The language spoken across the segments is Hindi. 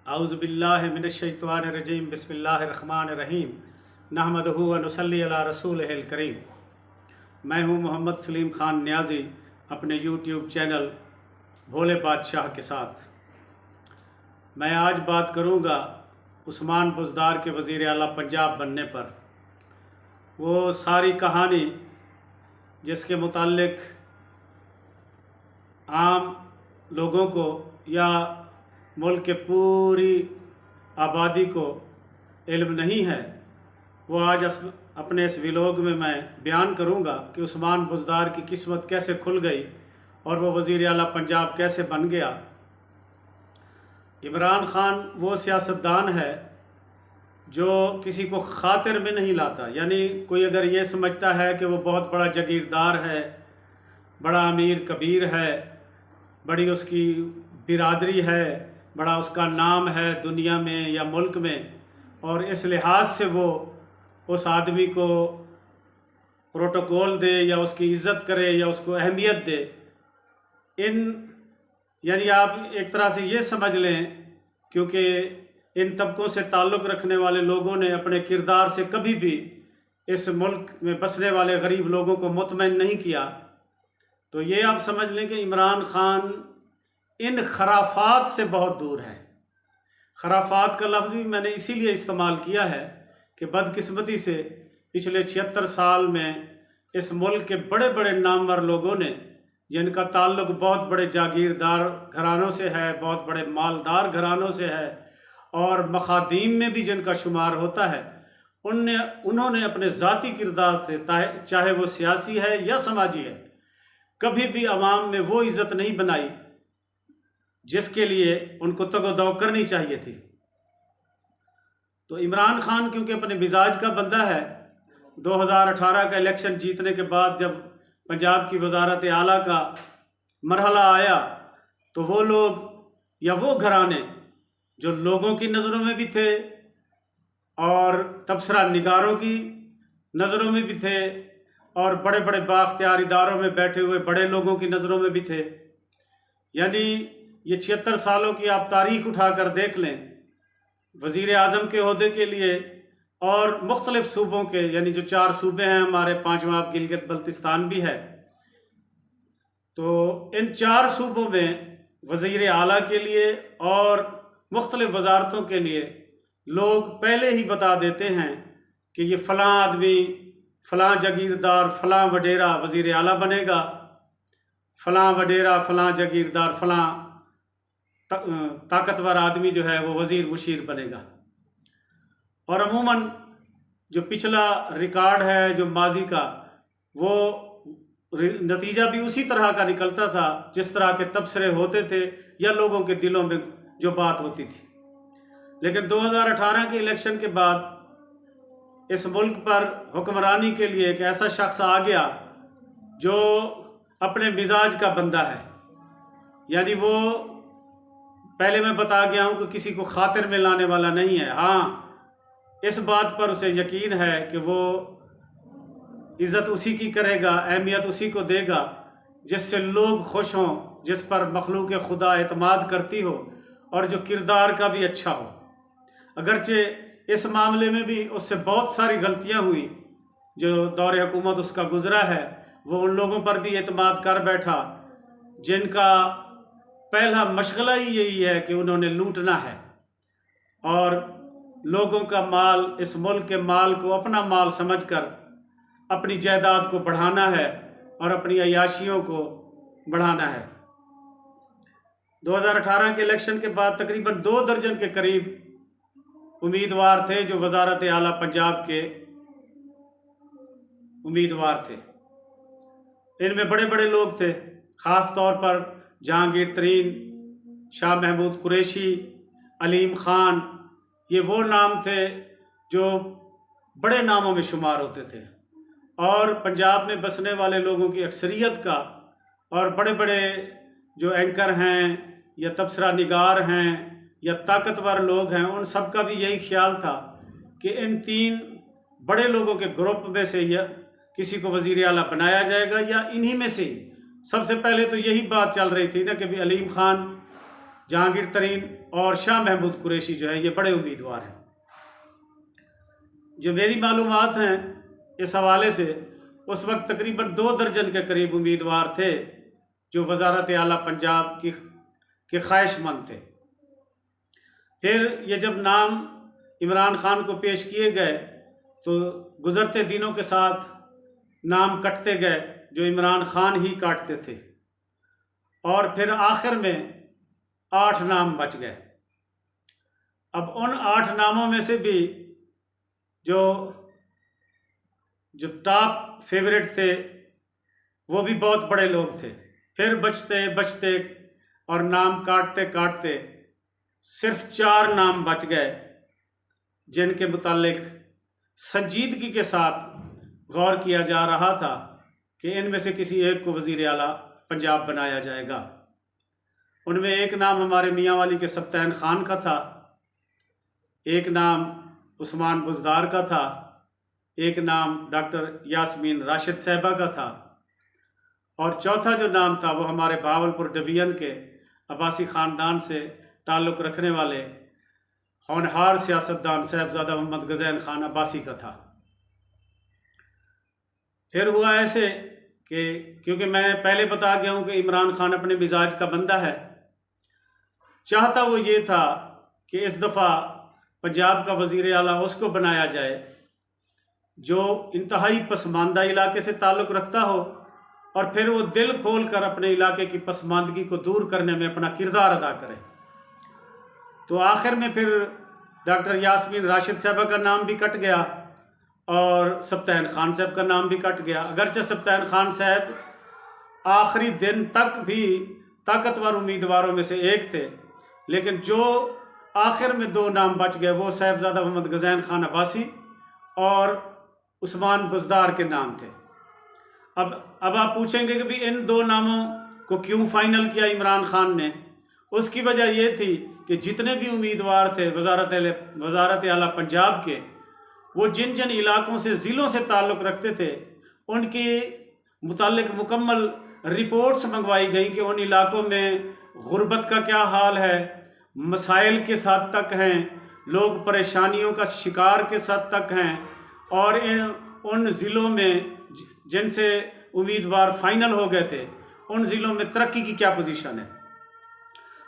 आउज़ुबिल्लाहि मिनश्शैतानिर्रजीम बिस्मिल्लाहिर्रहमानिर्रहीम नहमदुहु व नुसल्ली अला रसूलिहिल करीम। मैं हूँ मोहम्मद सलीम ख़ान न्याज़ी, अपने यूट्यूब चैनल भोले बादशाह के साथ। मैं आज बात करूँगा उस्मान बुज़दार के वज़ीर आला पंजाब बनने पर। वो सारी कहानी जिसके मुताल्लिक आम लोगों को या मुल्क के पूरी आबादी को इल्म नहीं है, वो आज अपने इस व्लॉग में मैं बयान करूँगा कि उस्मान बुज़दार की किस्मत कैसे खुल गई और वो वज़ीर आला पंजाब कैसे बन गया। इमरान ख़ान वो सियासतदान है जो किसी को खातिर में नहीं लाता। यानी कोई अगर ये समझता है कि वो बहुत बड़ा जागीरदार है, बड़ा अमीर कबीर है, बड़ी उसकी बिरादरी है, बड़ा उसका नाम है दुनिया में या मुल्क में, और इस लिहाज से वो उस आदमी को प्रोटोकॉल दे या उसकी इज़्ज़त करे या उसको अहमियत दे, यानी आप एक तरह से ये समझ लें, क्योंकि इन तबकों से ताल्लुक़ रखने वाले लोगों ने अपने किरदार से कभी भी इस मुल्क में बसने वाले गरीब लोगों को मुतमईन नहीं किया। तो ये आप समझ लें कि इमरान ख़ान इन खराफात से बहुत दूर है। खराफात का लफ्ज़ भी मैंने इसीलिए इस्तेमाल किया है कि बदकिस्मती से पिछले 76 साल में इस मुल्क के बड़े बड़े नामवर लोगों ने, जिनका ताल्लुक़ बहुत बड़े जागीरदार घरानों से है, बहुत बड़े मालदार घरानों से है और मखादीम में भी जिनका शुमार होता है, उन्होंने अपने ज़ाती किरदार से, चाहे वो सियासी है या समाजी है, कभी भी अवाम में वो इज़्ज़त नहीं बनाई जिसके लिए उनको तगोदौ करनी चाहिए थी। तो इमरान ख़ान क्योंकि अपने मिजाज का बंदा है, 2018 का इलेक्शन जीतने के बाद जब पंजाब की वज़ारत आला का मरहला आया, तो वो लोग या वो घराने जो लोगों की नज़रों में भी थे और तबसरा निगारों की नज़रों में भी थे और बड़े बड़े बाख्तियार इदारों में बैठे हुए बड़े लोगों की नज़रों में भी थे। यानी ये 76 सालों की आप तारीख़ उठा कर देख लें, वज़ीर आज़म के ओहदे के लिए और मुख्तलिफ़ सूबों के, यानी जो 4 सूबे हैं हमारे, 5वां आप गिलगित बल्तिस्तान भी है, तो इन 4 सूबों में वज़ीर आला के लिए और मुख्तलिफ़ वज़ारतों के लिए लोग पहले ही बता देते हैं कि ये फ़लाँ आदमी, फ़लाँ जागीरदार, फ़लाँ वडेरा वज़ीर आला बनेगा, फ़लाँ वडेरा, फ़लाँ जागीरदार, फ़लाँ ताकतवर आदमी जो है वो वज़ीर मुशीर बनेगा। और अमूमन जो पिछला रिकॉर्ड है जो माजी का, वो नतीजा भी उसी तरह का निकलता था जिस तरह के तबसरे होते थे या लोगों के दिलों में जो बात होती थी। लेकिन 2018 के इलेक्शन के बाद इस मुल्क पर हुक्मरानी के लिए एक ऐसा शख्स आ गया जो अपने मिजाज का बंदा है। यानी वो, पहले मैं बता गया हूँ कि किसी को खातिर में लाने वाला नहीं है। हाँ, इस बात पर उसे यकीन है कि वो इज़्ज़त उसी की करेगा, अहमियत उसी को देगा जिससे लोग खुश हों, जिस पर मखलूक खुदा एतमाद करती हो और जो किरदार का भी अच्छा हो। अगरचे इस मामले में भी उससे बहुत सारी गलतियां हुई, जो दौर हुकूमत उसका गुज़रा है, वो उन लोगों पर भी एतमाद कर बैठा जिनका पहला मशगला ही यही है कि उन्होंने लूटना है और लोगों का माल, इस मुल्क के माल को अपना माल समझकर अपनी जायदाद को बढ़ाना है और अपनी अयाशियों को बढ़ाना है। 2018 के इलेक्शन के बाद तकरीबन 2 दर्जन के करीब उम्मीदवार थे जो वज़ारत आला पंजाब के उम्मीदवार थे। इनमें बड़े बड़े लोग थे, ख़ास तौर पर जहांगीर तरीन, शाह महमूद कुरैशी, अलीम ख़ान, ये वो नाम थे जो बड़े नामों में शुमार होते थे और पंजाब में बसने वाले लोगों की अक्सरियत का और बड़े बड़े जो एंकर हैं या तबसरा निगार हैं या ताकतवर लोग हैं, उन सब का भी यही ख्याल था कि इन 3 बड़े लोगों के ग्रुप में से या किसी को वज़ीर आला बनाया जाएगा या इन्हीं में से। सबसे पहले तो यही बात चल रही थी ना कि भी अलीम ख़ान जहांगीर तरीन और शाह महमूद कुरैशी जो है ये बड़े उम्मीदवार हैं। जो मेरी मालूमात हैं इस हवाले से, उस वक्त तकरीबन 2 दर्जन के करीब उम्मीदवार थे जो वज़ारत आला पंजाब के ख्वाहिशमंद थे। फिर ये जब नाम इमरान खान को पेश किए गए तो गुज़रते दिनों के साथ नाम कटते गए, जो इमरान खान ही काटते थे, और फिर आखिर में 8 नाम बच गए। अब उन 8 नामों में से भी जो टॉप फेवरेट थे वो भी बहुत बड़े लोग थे। फिर बचते बचते और नाम काटते काटते सिर्फ 4 नाम बच गए जिनके मुतालिक संजीदगी के साथ गौर किया जा रहा था कि इनमें से किसी एक को वज़ीर आला पंजाब बनाया जाएगा। उनमें एक नाम हमारे मियाँ वाली के सब्तैन खान का था, एक नाम उस्मान बुज़दार का था, एक नाम डॉक्टर यास्मीन राशिद साहिबा का था, और चौथा जो नाम था वो हमारे बहावलपुर डिवीज़न के अब्बासी ख़ानदान से ताल्लुक़ रखने वाले होनहार सियासतदान साहिबजादा मोहम्मद गज़ैन खान अब्बासी का था। फिर हुआ ऐसे कि क्योंकि मैं पहले बता गया हूँ कि इमरान खान अपने मिजाज का बंदा है, चाहता वो ये था कि इस दफ़ा पंजाब का वज़ीर आला उसको बनाया जाए जो इंतहाई पसमानदा इलाके से ताल्लुक़ रखता हो और फिर वो दिल खोल कर अपने इलाके की पसमानदगी को दूर करने में अपना किरदार अदा करे। तो आखिर में फिर डॉक्टर यास्मीन राशिद साहबा का नाम भी कट गया और सब्तैन खान साहब का नाम भी कट गया। अगरचे सब्तैन खान साहब आखिरी दिन तक भी ताकतवर उम्मीदवारों में से एक थे, लेकिन जो आखिर में 2 नाम बच गए वो साहिबजादा मोहम्मद गज़ैन खान अब्बासी और उस्मान बुज़दार के नाम थे। अब आप पूछेंगे कि भी इन 2 नामों को क्यों फाइनल किया इमरान खान ने। उसकी वजह ये थी कि जितने भी उम्मीदवार थे वज़ारत आला पंजाब के, वो जिन जिन इलाकों से ज़िलों से ताल्लुक़ रखते थे उनके मुतालिक मुकम्मल रिपोर्ट्स मंगवाई गई कि उन इलाकों में गुर्बत का क्या हाल है, मसाइल किस हद तक हैं, लोग परेशानियों का शिकार किस हद तक हैं, और उन ज़िलों में जिनसे उम्मीदवार फाइनल हो गए थे उन ज़िलों में तरक्की की क्या पोजीशन है।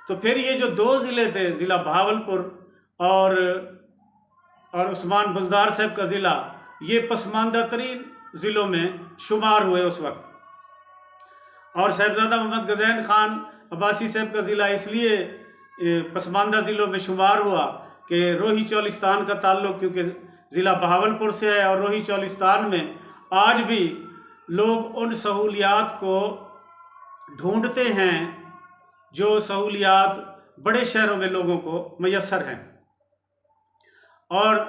तो फिर ये जो 2 ज़िले थे, ज़िला बहावलपुर और उस्मान बुज़दार साहब का ज़िला, ये पसमानदा तरीन ज़िलों में शुमार हुए उस वक्त। और साहिबजादा मोहम्मद गज़ैन खान अब्बासी साहब का ज़िला इसलिए पसमानदा ज़िलों में शुमार हुआ कि रोही चौलिस्तान का ताल्लुक़ क्योंकि ज़िला बहावलपुर से है, और रोही चौलिस्तान में आज भी लोग उन सहूलियात को ढूंढते हैं जो सहूलियात बड़े शहरों में लोगों को मैसर हैं। और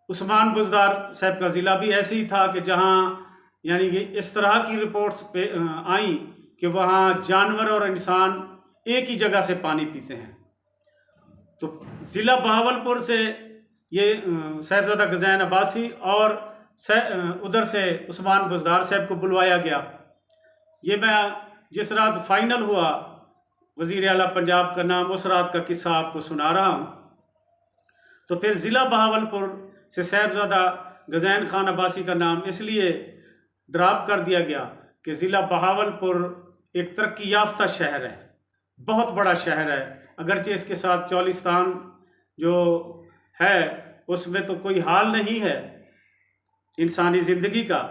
उस्मान बुज़दार साहब का ज़िला भी ऐसे ही था कि जहाँ यानी कि इस तरह की रिपोर्ट्स पे आई कि वहाँ जानवर और इंसान एक ही जगह से पानी पीते हैं। तो ज़िला बहावलपुर से ये साहिबजादा गज़ैन अब्बासी और उधर से उस्मान बुज़दार साहब को बुलवाया गया। ये मैं जिस रात फाइनल हुआ वज़ीर आला पंजाब का नाम, उस रात का किस्सा आपको सुना रहा हूँ। तो फिर ज़िला बहावलपुर से साहिबजादा गज़ैन खान अब्बासी का नाम इसलिए ड्रॉप कर दिया गया कि ज़िला बहावलपुर एक तरक्की याफ्ता शहर है, बहुत बड़ा शहर है, अगरचे इसके साथ चौलिस्तान जो है उसमें तो कोई हाल नहीं है इंसानी ज़िंदगी का,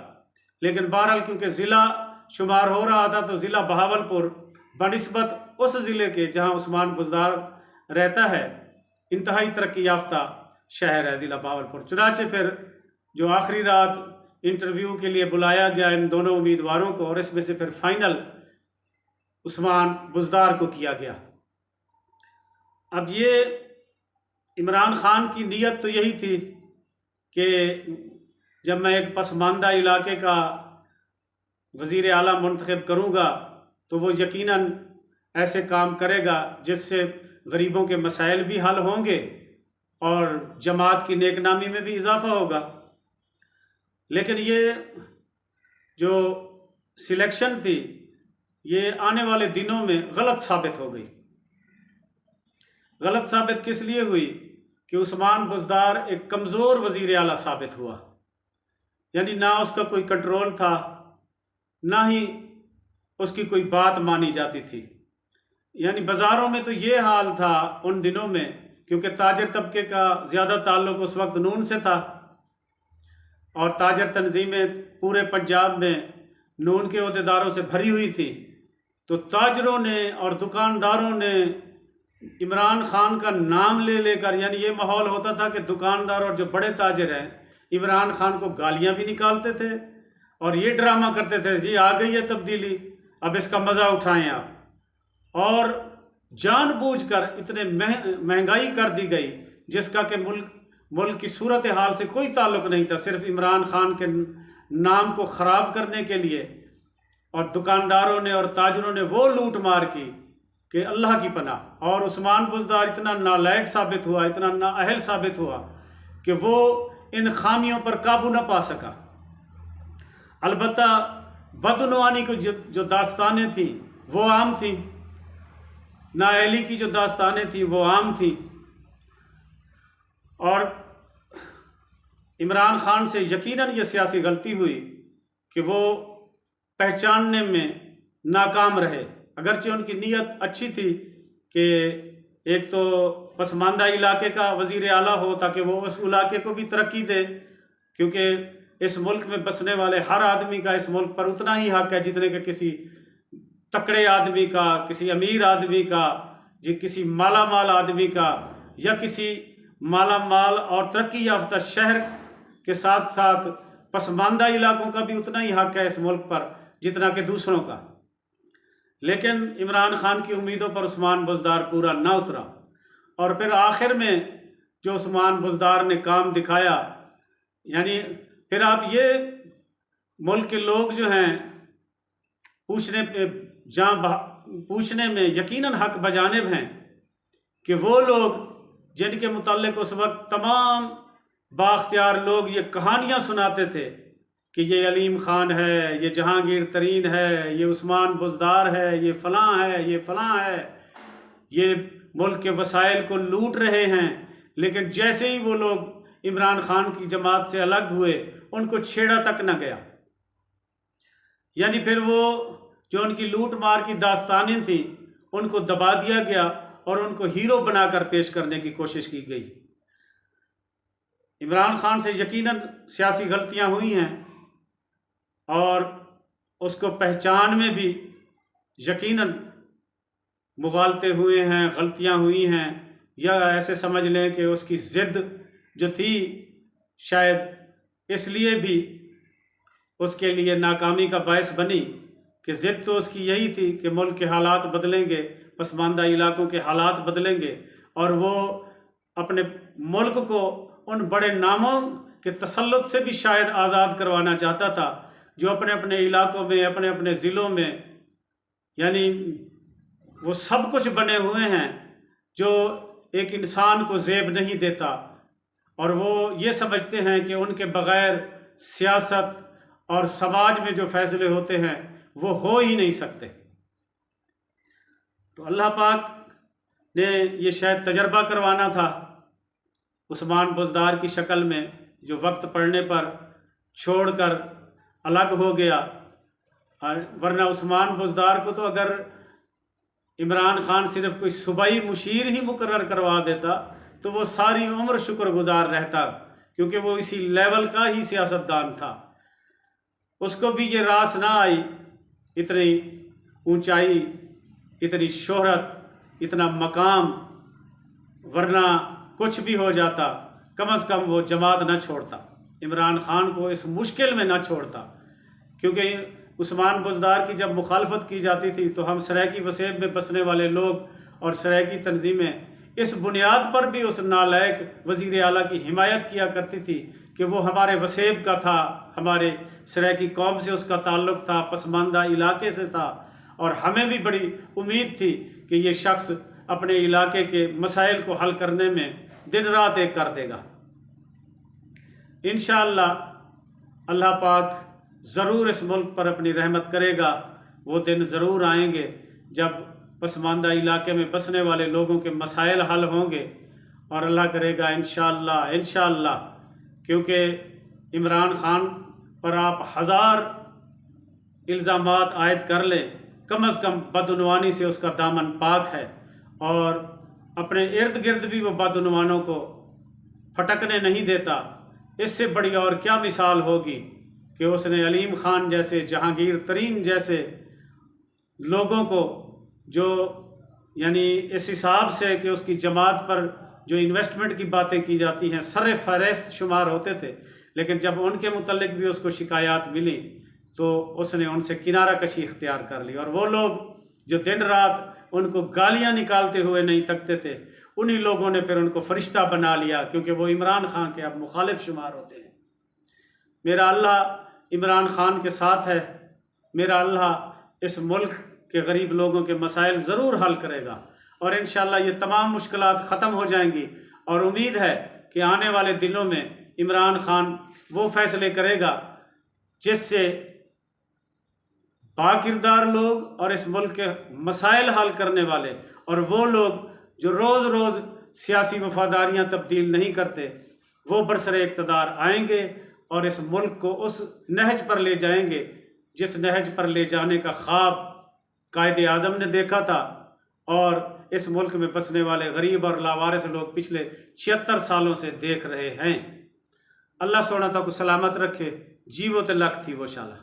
लेकिन बहरहाल क्योंकि ज़िला शुमार हो रहा था तो ज़िला बहावलपुर बनिस्बत उस ज़िले के जहां उस्मान बुज़दार रहता है इंतहाई तरक्की याफ्ता शहर है ज़िला बहावलपुर। चुनाचे फिर जो आखिरी रात इंटरव्यू के लिए बुलाया गया इन दोनों उम्मीदवारों को, और इसमें से फिर फाइनल उस्मान बुज़दार को किया गया। अब ये इमरान खान की नीयत तो यही थी कि जब मैं एक पसमानदा इलाके का वज़ीर आला मुंतखब करूँगा तो वो यकीनन ऐसे काम करेगा जिससे गरीबों के मसाइल भी हल होंगे और जमात की नेकनामी में भी इजाफ़ा होगा। लेकिन ये जो सिलेक्शन थी ये आने वाले दिनों में गलत साबित हो गई। गलत साबित किस लिए हुई कि उस्मान बुज़दार एक कमज़ोर वज़ीर आला साबित हुआ, यानी ना उसका कोई कंट्रोल था, ना ही उसकी कोई बात मानी जाती थी। यानी बाज़ारों में तो ये हाल था उन दिनों में, क्योंकि ताजर तबके का ज़्यादा ताल्लुक़ उस वक्त नून से था और ताजर तंजीमें पूरे पंजाब में नून के अहदेदारों से भरी हुई थी। तो ताजरों ने और दुकानदारों ने इमरान खान का नाम ले लेकर, यानी ये माहौल होता था कि दुकानदार और जो बड़े ताजर हैं इमरान खान को गालियां भी निकालते थे और ये ड्रामा करते थे, जी आ गई है तब्दीली, अब इसका मज़ा उठाएं आप। और जानबूझकर इतने महंगाई कर दी गई जिसका कि मुल्क की सूरत हाल से कोई ताल्लुक़ नहीं था, सिर्फ इमरान खान के नाम को ख़राब करने के लिए। और दुकानदारों ने और ताजरों ने वो लूट मार की कि अल्लाह की पनाह। और उस्मान बुज़दार इतना नालायक साबित हुआ, इतना नाअहल साबित हुआ कि वो इन खामियों पर काबू न पा सका। अलबत्ता बदनुआनी को जो दास्तानें थी वो आम थी, नाअहली की जो दास्तानें थी वो आम थी। और इमरान खान से यकीनन ये सियासी गलती हुई कि वो पहचानने में नाकाम रहे। अगरचे उनकी नीयत अच्छी थी कि एक तो पसमानदा इलाके का वज़ीर आला हो ताकि वो उस इलाके को भी तरक्की दे, क्योंकि इस मुल्क में बसने वाले हर आदमी का इस मुल्क पर उतना ही हक है जितने के किसी तकड़े आदमी का, किसी अमीर आदमी का, जी किसी माला माल आदमी का, या किसी माला माल और तरक्की याफ्ता शहर के साथ साथ पसमानदा इलाकों का भी उतना ही हक है इस मुल्क पर जितना कि दूसरों का। लेकिन इमरान खान की उम्मीदों पर उस्मान बुज़दार पूरा ना उतरा और फिर आखिर में जो उस्मान बुज़दार ने काम दिखाया, यानी फिर आप ये मुल्क के लोग जो हैं पूछने में यकीनन हक बजानिब हैं कि वो लोग जिनके मुताल्लिक़ उस वक्त तमाम बाख्तियार लोग ये कहानियाँ सुनाते थे कि ये अलीम ख़ान है, ये जहांगीर तरीन है, ये उस्मान बुज़दार है, ये फ़लाँ है, ये फ़लाँ है, ये मुल्क के वसाइल को लूट रहे हैं। लेकिन जैसे ही वो लोग इमरान खान की जमात से अलग हुए उनको छेड़ा तक न गया। यानी फिर वो जो उनकी लूट मार की दास्तानें थी उनको दबा दिया गया और उनको हीरो बनाकर पेश करने की कोशिश की गई। इमरान खान से यकीनन सियासी गलतियां हुई हैं और उसको पहचान में भी यकीनन मुगालते हुए हैं, गलतियां हुई हैं, या ऐसे समझ लें कि उसकी ज़िद जो थी शायद इसलिए भी उसके लिए नाकामी का बायस बनी कि ज़िद तो उसकी यही थी कि मुल्क के हालात बदलेंगे, पसमानदा इलाकों के हालात बदलेंगे और वो अपने मुल्क को उन बड़े नामों के तसल्लुत से भी शायद आज़ाद करवाना चाहता था जो अपने अपने इलाकों में, अपने अपने ज़िलों में, यानी वो सब कुछ बने हुए हैं जो एक इंसान को ज़ेब नहीं देता और वो ये समझते हैं कि उनके बग़ैर सियासत और समाज में जो फ़ैसले होते हैं वो हो ही नहीं सकते। तो अल्लाह पाक ने ये शायद तजर्बा करवाना था उस्मान बुज़दार की शक्ल में, जो वक्त पड़ने पर छोड़कर अलग हो गया। वरना उस्मान बुज़दार को तो अगर इमरान खान सिर्फ कोई सूबाई मुशीर ही मुकर्रर करवा देता तो वो सारी उम्र शुक्रगुजार रहता, क्योंकि वो इसी लेवल का ही सियासतदान था। उसको भी ये रास ना आई, इतनी ऊंचाई, इतनी शोहरत, इतना मकाम, वरना कुछ भी हो जाता कम अज़ कम वो जमात ना छोड़ता, इमरान खान को इस मुश्किल में ना छोड़ता। क्योंकि उस्मान बुज़दार की जब मुखालफत की जाती थी तो हम सराइकी वसेब में बसने वाले लोग और सराइकी तंजीमें इस बुनियाद पर भी उस नालायक वज़ीर आला की हिमायत किया करती थी कि वो हमारे वसेब का था, हमारे सराइकी कौम से उसका ताल्लुक़ था, पसमानदा इलाके से था और हमें भी बड़ी उम्मीद थी कि ये शख्स अपने इलाके के मसाइल को हल करने में दिन रात एक कर देगा। इंशाअल्लाह अल्लाह पाक ज़रूर इस मुल्क पर अपनी रहमत करेगा। वो दिन ज़रूर आएंगे जब पसमानदा इलाके में बसने वाले लोगों के मसाइल हल होंगे और अल्लाह करेगा इंशाअल्लाह इंशाअल्लाह, क्योंकि इमरान खान पर आप हज़ार इल्ज़ामात आयद कर लें, कम अज़ कम बदउनवानी से उसका दामन पाक है और अपने इर्द गिर्द भी वो बदउनवानों को फटकने नहीं देता। इससे बड़ी और क्या मिसाल होगी कि उसने अलीम खान जैसे, जहांगीर तरीन जैसे लोगों को, जो यानी इस हिसाब से कि उसकी जमात पर जो इन्वेस्टमेंट की बातें की जाती हैं सर फहरिस्त शुमार होते थे, लेकिन जब उनके मुतल्लिक भी उसको शिकायत मिली तो उसने उनसे किनारा कशी इख्तियार कर ली। और वो लोग जो दिन रात उनको गालियां निकालते हुए नहीं थकते थे, उन्हीं लोगों ने फिर उनको फरिश्ता बना लिया, क्योंकि वो इमरान खान के अब मुखालिफ शुमार होते हैं। मेरा अल्लाह इमरान खान के साथ है। मेरा अल्लाह इस मुल्क के गरीब लोगों के मसाइल ज़रूर हल करेगा और इंशाअल्लाह ये तमाम मुश्किलात ख़त्म हो जाएंगी। और उम्मीद है कि आने वाले दिनों में इमरान खान वो फैसले करेगा जिससे बाकिरदार लोग और इस मुल्क के मसाइल हल करने वाले और वो लोग जो रोज़ रोज़ सियासी वफादारियाँ तब्दील नहीं करते, वो बरसरे इक़्तिदार आएंगे और इस मुल्क को उस नहज पर ले जाएंगे जिस नहज पर ले जाने का ख्वाब कायदे आज़म ने देखा था और इस मुल्क में बसने वाले गरीब और लावारिस लोग पिछले 76 सालों से देख रहे हैं। अल्लाह सोना तो को सलामत रखे। जीवो ते लख थी वो शाला।